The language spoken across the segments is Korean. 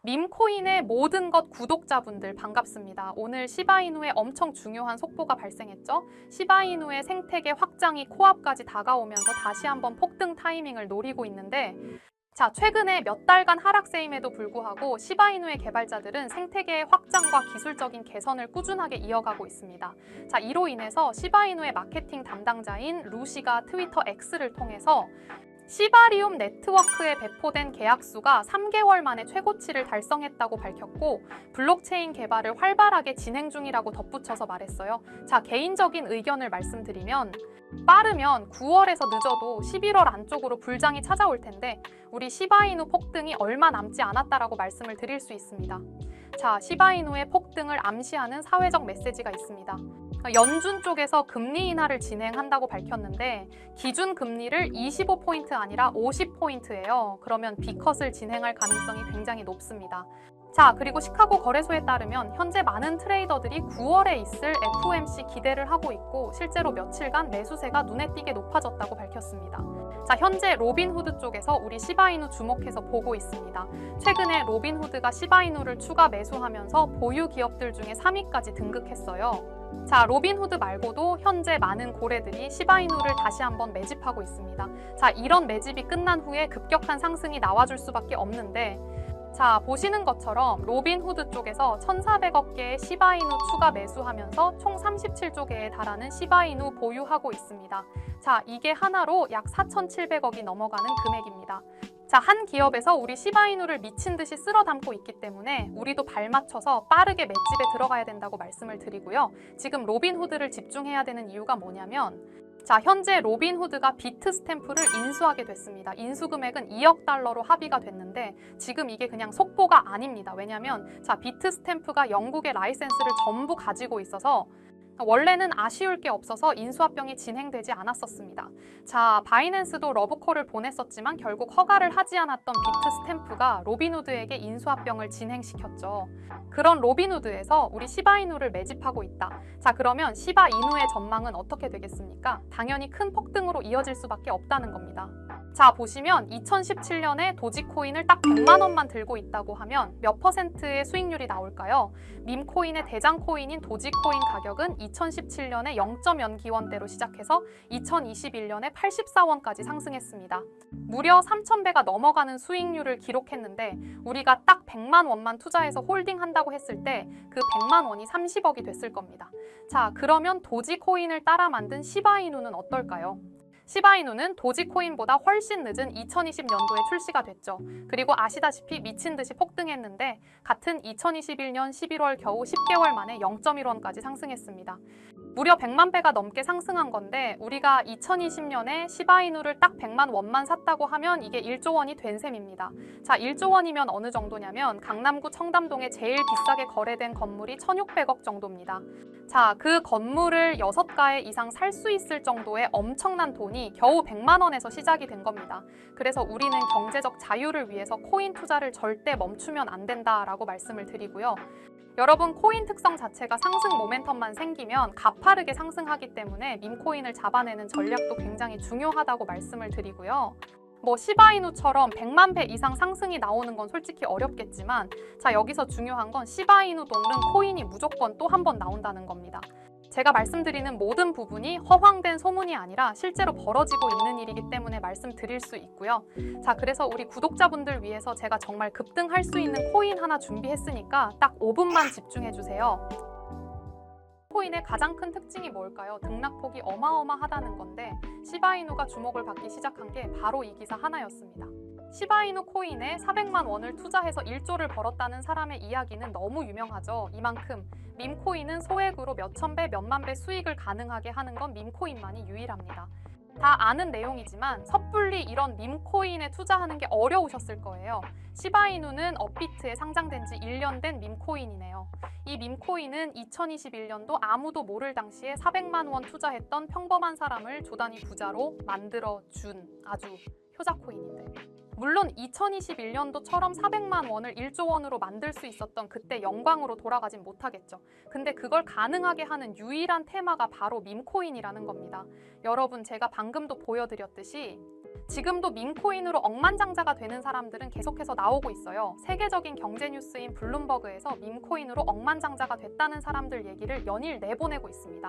밈코인의 모든 것 구독자분들 반갑습니다. 오늘 시바이누에 엄청 중요한 속보가 발생했죠. 시바이누의 생태계 확장이 코앞까지 다가오면서 다시 한번 폭등 타이밍을 노리고 있는데, 자, 최근에 몇 달간 하락세임에도 불구하고 시바이누의 개발자들은 생태계의 확장과 기술적인 개선을 꾸준하게 이어가고 있습니다. 자, 이로 인해서 시바이누의 마케팅 담당자인 루시가 트위터 X를 통해서 시바리움 네트워크에 배포된 계약수가 3개월 만에 최고치를 달성했다고 밝혔고, 블록체인 개발을 활발하게 진행 중이라고 덧붙여서 말했어요. 자, 개인적인 의견을 말씀드리면 빠르면 9월에서 늦어도 11월 안쪽으로 불장이 찾아올 텐데 우리 시바이누 폭등이 얼마 남지 않았다라고 말씀을 드릴 수 있습니다. 자, 시바이누의 폭등을 암시하는 사회적 메시지가 있습니다. 연준 쪽에서 금리 인하를 진행한다고 밝혔는데 기준 금리를 25포인트 아니라 50포인트예요. 그러면 B컷을 진행할 가능성이 굉장히 높습니다. 자, 그리고 시카고 거래소에 따르면 현재 많은 트레이더들이 9월에 있을 FOMC 기대를 하고 있고 실제로 며칠간 매수세가 눈에 띄게 높아졌다고 밝혔습니다. 자, 현재 로빈후드 쪽에서 우리 시바이누 주목해서 보고 있습니다. 최근에 로빈후드가 시바이누를 추가 매수하면서 보유 기업들 중에 3위까지 등극했어요. 자, 로빈후드 말고도 현재 많은 고래들이 시바이누를 다시 한번 매집하고 있습니다. 자, 이런 매집이 끝난 후에 급격한 상승이 나와줄 수밖에 없는데, 자, 보시는 것처럼 로빈후드 쪽에서 1,400억 개의 시바이누 추가 매수하면서 총 37조 개에 달하는 시바이누 보유하고 있습니다. 자, 이게 하나로 약 4,700억이 넘어가는 금액입니다. 자, 한 기업에서 우리 시바이누를 미친 듯이 쓸어 담고 있기 때문에 우리도 발맞춰서 빠르게 맷집에 들어가야 된다고 말씀을 드리고요. 지금 로빈후드를 집중해야 되는 이유가 뭐냐면, 자, 현재 로빈후드가 비트 스탬프를 인수하게 됐습니다. 인수 금액은 2억 달러로 합의가 됐는데 지금 이게 그냥 속보가 아닙니다. 왜냐면 자, 비트 스탬프가 영국의 라이센스를 전부 가지고 있어서 원래는 아쉬울 게 없어서 인수합병이 진행되지 않았었습니다. 자, 바이낸스도 러브콜을 보냈었지만 결국 허가를 하지 않았던 비트 스탬프가 로빈후드에게 인수합병을 진행시켰죠. 그런 로빈후드에서 우리 시바이누를 매집하고 있다. 자, 그러면 시바이누의 전망은 어떻게 되겠습니까? 당연히 큰 폭등으로 이어질 수밖에 없다는 겁니다. 자, 보시면 2017년에 도지코인을 딱 100만 원만 들고 있다고 하면 몇 퍼센트의 수익률이 나올까요? 밈코인의 대장코인인 도지코인 가격은 2017년에 0.연기원대로 시작해서 2021년에 84원까지 상승했습니다. 무려 3,000배가 넘어가는 수익률을 기록했는데 우리가 딱 100만 원만 투자해서 홀딩한다고 했을 때 그 100만 원이 30억이 됐을 겁니다. 자, 그러면 도지코인을 따라 만든 시바이누는 어떨까요? 시바이누는 도지코인보다 훨씬 늦은 2020년도에 출시가 됐죠. 그리고 아시다시피 미친 듯이 폭등했는데 같은 2021년 11월 겨우 10개월 만에 0.1원까지 상승했습니다. 무려 100만 배가 넘게 상승한 건데 우리가 2020년에 시바이누를 딱 100만 원만 샀다고 하면 이게 1조 원이 된 셈입니다. 자, 1조 원이면 어느 정도냐면 강남구 청담동에 제일 비싸게 거래된 건물이 1,600억 정도입니다. 자, 그 건물을 6가에 이상 살 수 있을 정도의 엄청난 돈이 겨우 100만 원에서 시작이 된 겁니다. 그래서 우리는 경제적 자유를 위해서 코인 투자를 절대 멈추면 안 된다라고 말씀을 드리고요. 여러분, 코인 특성 자체가 상승 모멘텀만 생기면 가파르게 상승하기 때문에 밈코인을 잡아내는 전략도 굉장히 중요하다고 말씀을 드리고요. 뭐 시바이누처럼 100만 배 이상 상승이 나오는 건 솔직히 어렵겠지만, 자, 여기서 중요한 건 시바이누 동등 코인이 무조건 또 한 번 나온다는 겁니다. 제가 말씀드리는 모든 부분이 허황된 소문이 아니라 실제로 벌어지고 있는 일이기 때문에 말씀드릴 수 있고요. 자, 그래서 우리 구독자분들 위해서 제가 정말 급등할 수 있는 코인 하나 준비했으니까 딱 5분만 집중해 주세요. 코인의 가장 큰 특징이 뭘까요? 등락폭이 어마어마하다는 건데 시바이누가 주목을 받기 시작한 게 바로 이 기사 하나였습니다. 시바이누 코인에 400만 원을 투자해서 1조를 벌었다는 사람의 이야기는 너무 유명하죠. 이만큼 밈코인은 소액으로 몇천 배, 몇만 배 수익을 가능하게 하는 건 밈코인만이 유일합니다. 다 아는 내용이지만 섣불리 이런 밈코인에 투자하는 게 어려우셨을 거예요. 시바이누는 업비트에 상장된 지 1년 된 밈코인이네요. 이 밈코인은 2021년도 아무도 모를 당시에 400만 원 투자했던 평범한 사람을 조단위 부자로 만들어준 아주 효자 코인인데, 물론 2021년도처럼 400만 원을 1조 원으로 만들 수 있었던 그때 영광으로 돌아가진 못하겠죠. 근데 그걸 가능하게 하는 유일한 테마가 바로 밈코인이라는 겁니다. 여러분, 제가 방금도 보여드렸듯이 지금도 밈코인으로 억만장자가 되는 사람들은 계속해서 나오고 있어요. 세계적인 경제 뉴스인 블룸버그에서 밈코인으로 억만장자가 됐다는 사람들 얘기를 연일 내보내고 있습니다.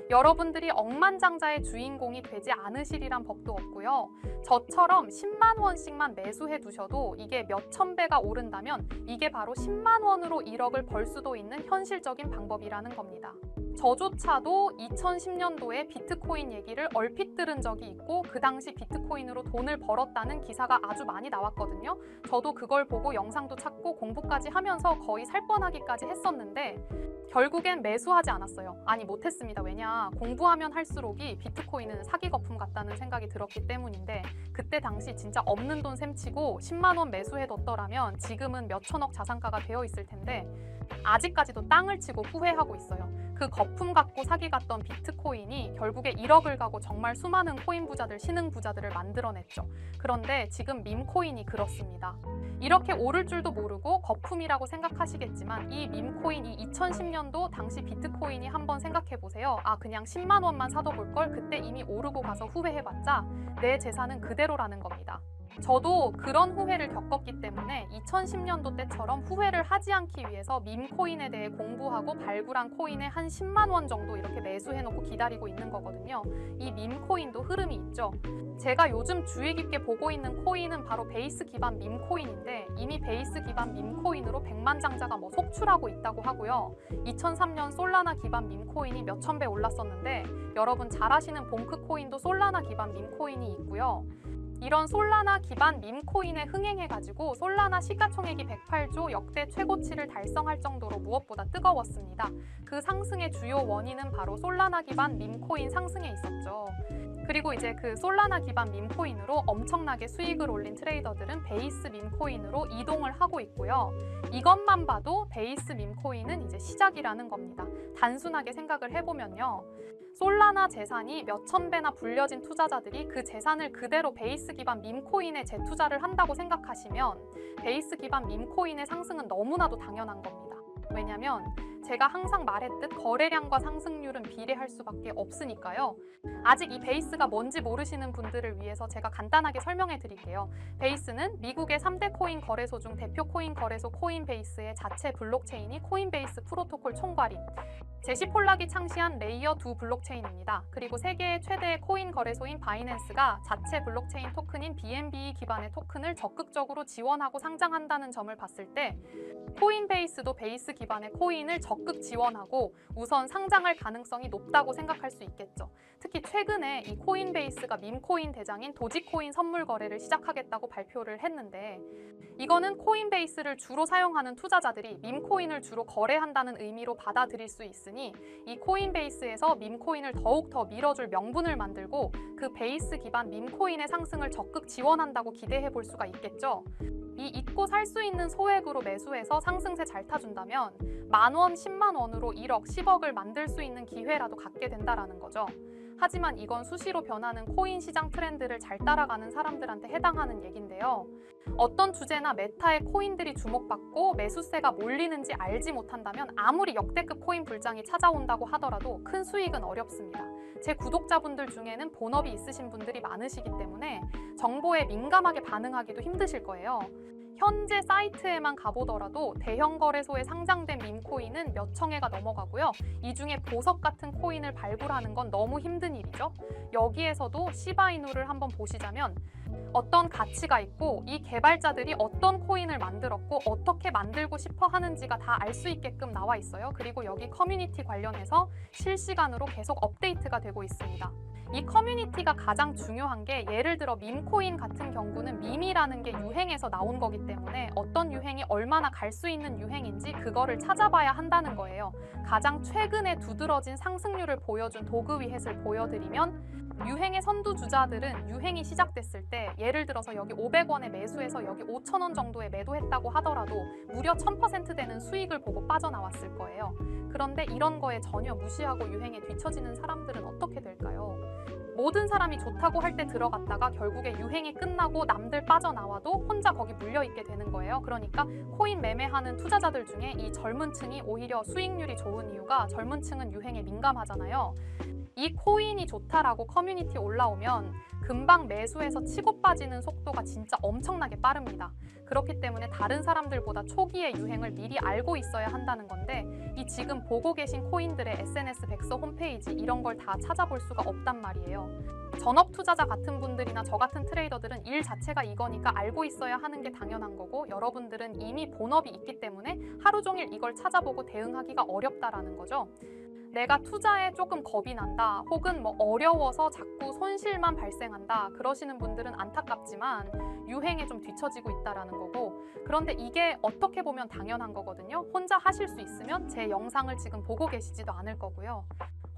여러분들이 억만장자의 주인공이 되지 않으시리란 법도 없고요. 저처럼 10만 원씩만 매수해 두셔도 이게 몇천 배가 오른다면 이게 바로 10만 원으로 1억을 벌 수도 있는 현실적인 방법이라는 겁니다. 저조차도 2010년도에 비트코인 얘기를 얼핏 들은 적이 있고 그 당시 비트코인으로 돈을 벌었다는 기사가 아주 많이 나왔거든요. 저도 그걸 보고 영상도 찾고 공부까지 하면서 거의 살 뻔하기까지 했었는데 결국엔 매수하지 않았어요. 아니 못했습니다. 왜냐, 공부하면 할수록이 비트코인은 사기 거품 같다는 생각이 들었기 때문인데 그때 당시 진짜 없는 돈 셈치고 10만 원 매수해뒀더라면 지금은 몇천억 자산가가 되어 있을 텐데 아직까지도 땅을 치고 후회하고 있어요. 그 거품 갖고 사기 갔던 비트코인이 결국에 1억을 가고 정말 수많은 코인 부자들, 신흥 부자들을 만들어냈죠. 그런데 지금 밈코인이 그렇습니다. 이렇게 오를 줄도 모르고 거품이라고 생각하시겠지만 이 밈코인이 2010년도 당시 비트코인이 한번 생각해보세요. 아, 그냥 10만 원만 사둬볼 걸, 그때 이미 오르고 가서 후회해봤자 내 재산은 그대로라는 겁니다. 저도 그런 후회를 겪었기 때문에 2010년도 때처럼 후회를 하지 않기 위해서 밈코인에 대해 공부하고 발굴한 코인에 한 10만 원 정도 이렇게 매수해놓고 기다리고 있는 거거든요. 이 밈코인도 흐름이 있죠. 제가 요즘 주의 깊게 보고 있는 코인은 바로 베이스 기반 밈코인인데 이미 베이스 기반 밈코인으로 백만장자가 속출하고 있다고 하고요. 2003년 솔라나 기반 밈코인이 몇천 배 올랐었는데 여러분 잘 아시는 봉크코인도 솔라나 기반 밈코인이 있고요. 이런 솔라나 기반 밈코인에 흥행해가지고 솔라나 시가총액이 108조 역대 최고치를 달성할 정도로 무엇보다 뜨거웠습니다. 그 상승의 주요 원인은 바로 솔라나 기반 밈코인 상승에 있었죠. 그리고 이제 그 솔라나 기반 밈코인으로 엄청나게 수익을 올린 트레이더들은 베이스 밈코인으로 이동을 하고 있고요. 이것만 봐도 베이스 밈코인은 이제 시작이라는 겁니다. 단순하게 생각을 해보면요. 솔라나 재산이 몇천 배나 불려진 투자자들이 그 재산을 그대로 베이스 기반 밈코인에 재투자를 한다고 생각하시면 베이스 기반 밈코인의 상승은 너무나도 당연한 겁니다. 왜냐면 제가 항상 말했듯 거래량과 상승률은 비례할 수밖에 없으니까요. 아직 이 베이스가 뭔지 모르시는 분들을 위해서 제가 간단하게 설명해 드릴게요. 베이스는 미국의 3대 코인 거래소 중 대표 코인 거래소 코인베이스의 자체 블록체인이 코인베이스 프로토콜 총괄인 제시 폴락이 창시한 레이어 2 블록체인입니다. 그리고 세계의 최대 코인 거래소인 바이낸스가 자체 블록체인 토큰인 BNB 기반의 토큰을 적극적으로 지원하고 상장한다는 점을 봤을 때 코인베이스도 베이스 기반의 코인을 적극 지원하고 우선 상장할 가능성이 높다고 생각할 수 있겠죠. 특히 최근에 이 코인베이스가 밈코인 대장인 도지코인 선물 거래를 시작하겠다고 발표를 했는데 이거는 코인베이스를 주로 사용하는 투자자들이 밈코인을 주로 거래한다는 의미로 받아들일 수 있으니 이 코인베이스에서 밈코인을 더욱 더 밀어줄 명분을 만들고 그 베이스 기반 밈코인의 상승을 적극 지원한다고 기대해 볼 수가 있겠죠. 이 잊고 살 수 있는 소액으로 매수해서 상승세 잘 타준다면 만원, 10만 원으로 1억, 10억을 만들 수 있는 기회라도 갖게 된다라는 거죠. 하지만 이건 수시로 변하는 코인 시장 트렌드를 잘 따라가는 사람들한테 해당하는 얘긴데요. 어떤 주제나 메타의 코인들이 주목받고 매수세가 몰리는지 알지 못한다면 아무리 역대급 코인 불장이 찾아온다고 하더라도 큰 수익은 어렵습니다. 제 구독자분들 중에는 본업이 있으신 분들이 많으시기 때문에 정보에 민감하게 반응하기도 힘드실 거예요. 현재 사이트에만 가보더라도 대형 거래소에 상장된 밈코인은 몇 청해가 넘어가고요. 이 중에 보석 같은 코인을 발굴하는 건 너무 힘든 일이죠. 여기에서도 시바이누를 한번 보시자면 어떤 가치가 있고 이 개발자들이 어떤 코인을 만들었고 어떻게 만들고 싶어 하는지가 다 알 수 있게끔 나와 있어요. 그리고 여기 커뮤니티 관련해서 실시간으로 계속 업데이트가 되고 있습니다. 이 커뮤니티가 가장 중요한 게 예를 들어 밈코인 같은 경우는 밈이라는 게 유행에서 나온 거기 때문에 어떤 유행이 얼마나 갈 수 있는 유행인지 그거를 찾아봐야 한다는 거예요. 가장 최근에 두드러진 상승률을 보여준 도그 위햇을 보여드리면 유행의 선두주자들은 유행이 시작됐을 때 예를 들어서 여기 500원에 매수해서 여기 5,000원 정도에 매도했다고 하더라도 무려 1000% 되는 수익을 보고 빠져나왔을 거예요. 그런데 이런 거에 전혀 무시하고 유행에 뒤처지는 사람들은 어떻게 될까요? 모든 사람이 좋다고 할 때 들어갔다가 결국에 유행이 끝나고 남들 빠져나와도 혼자 거기 물려있게 되는 거예요. 그러니까 코인 매매하는 투자자들 중에 이 젊은 층이 오히려 수익률이 좋은 이유가 젊은 층은 유행에 민감하잖아요. 이 코인이 좋다라고 커뮤니티에 올라오면 금방 매수해서 치고 빠지는 속도가 진짜 엄청나게 빠릅니다. 그렇기 때문에 다른 사람들보다 초기의 유행을 미리 알고 있어야 한다는 건데 이 지금 보고 계신 코인들의 SNS 백서 홈페이지 이런 걸 다 찾아볼 수가 없단 말이에요. 전업 투자자 같은 분들이나 저 같은 트레이더들은 일 자체가 이거니까 알고 있어야 하는 게 당연한 거고 여러분들은 이미 본업이 있기 때문에 하루 종일 이걸 찾아보고 대응하기가 어렵다라는 거죠. 내가 투자에 조금 겁이 난다 혹은 뭐 어려워서 자꾸 손실만 발생한다 그러시는 분들은 안타깝지만 유행에 좀 뒤처지고 있다라는 거고 그런데 이게 어떻게 보면 당연한 거거든요. 혼자 하실 수 있으면 제 영상을 지금 보고 계시지도 않을 거고요.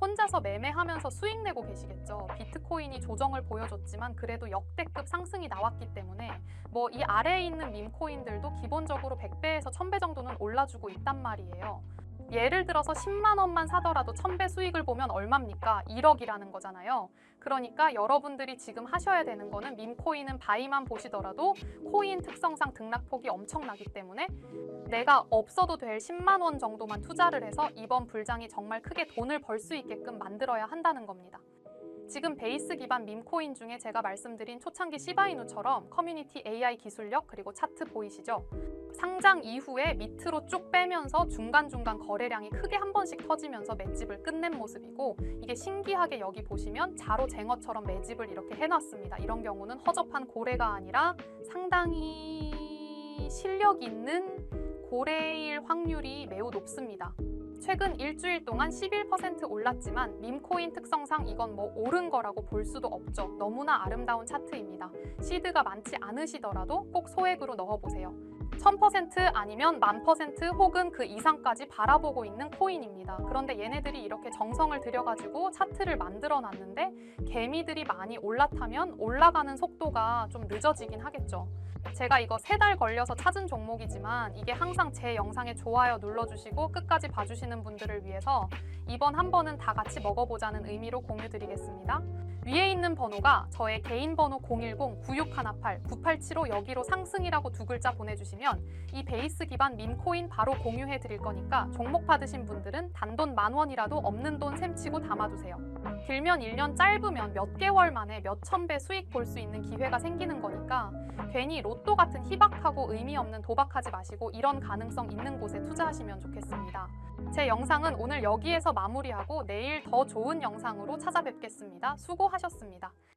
혼자서 매매하면서 수익 내고 계시겠죠. 비트코인이 조정을 보여줬지만 그래도 역대급 상승이 나왔기 때문에 뭐 이 아래에 있는 밈코인들도 기본적으로 100배에서 1000배 정도는 올라주고 있단 말이에요. 예를 들어서 10만 원만 사더라도 1000배 수익을 보면 얼마입니까? 1억이라는 거잖아요. 그러니까 여러분들이 지금 하셔야 되는 거는 밈코인은 바이만 보시더라도 코인 특성상 등락폭이 엄청나기 때문에 내가 없어도 될 10만 원 정도만 투자를 해서 이번 불장이 정말 크게 돈을 벌 수 있게끔 만들어야 한다는 겁니다. 지금 베이스 기반 밈코인 중에 제가 말씀드린 초창기 시바이누처럼 커뮤니티 AI 기술력 그리고 차트 보이시죠? 상장 이후에 밑으로 쭉 빼면서 중간중간 거래량이 크게 한 번씩 터지면서 맷집을 끝낸 모습이고 이게 신기하게 여기 보시면 자로쟁어처럼 매집을 이렇게 해놨습니다. 이런 경우는 허접한 고래가 아니라 상당히 실력 있는 고래일 확률이 매우 높습니다. 최근 일주일 동안 11% 올랐지만 밈코인 특성상 이건 뭐 오른 거라고 볼 수도 없죠. 너무나 아름다운 차트입니다. 시드가 많지 않으시더라도 꼭 소액으로 넣어보세요. 1000% 아니면 10,000% 혹은 그 이상까지 바라보고 있는 코인입니다. 그런데 얘네들이 이렇게 정성을 들여가지고 차트를 만들어 놨는데 개미들이 많이 올라타면 올라가는 속도가 좀 늦어지긴 하겠죠. 제가 이거 3달 걸려서 찾은 종목이지만 이게 항상 제 영상에 좋아요 눌러주시고 끝까지 봐주시는 분들을 위해서 이번 한 번은 다 같이 먹어보자는 의미로 공유드리겠습니다. 위에 있는 번호가 저의 개인 번호 010-9618-9875 여기로 상승이라고 2글자 보내주시면 이 베이스 기반 밈코인 바로 공유해 드릴 거니까 종목 받으신 분들은 단돈 10,000원이라도 없는 돈 셈치고 담아두세요. 길면 1년, 짧으면 몇 개월 만에 몇천 배 수익 볼 수 있는 기회가 생기는 거니까 괜히 로또 같은 희박하고 의미 없는 도박하지 마시고 이런 가능성 있는 곳에 투자하시면 좋겠습니다. 제 영상은 오늘 여기에서 마무리하고 내일 더 좋은 영상으로 찾아뵙겠습니다. 수고하셨습니다.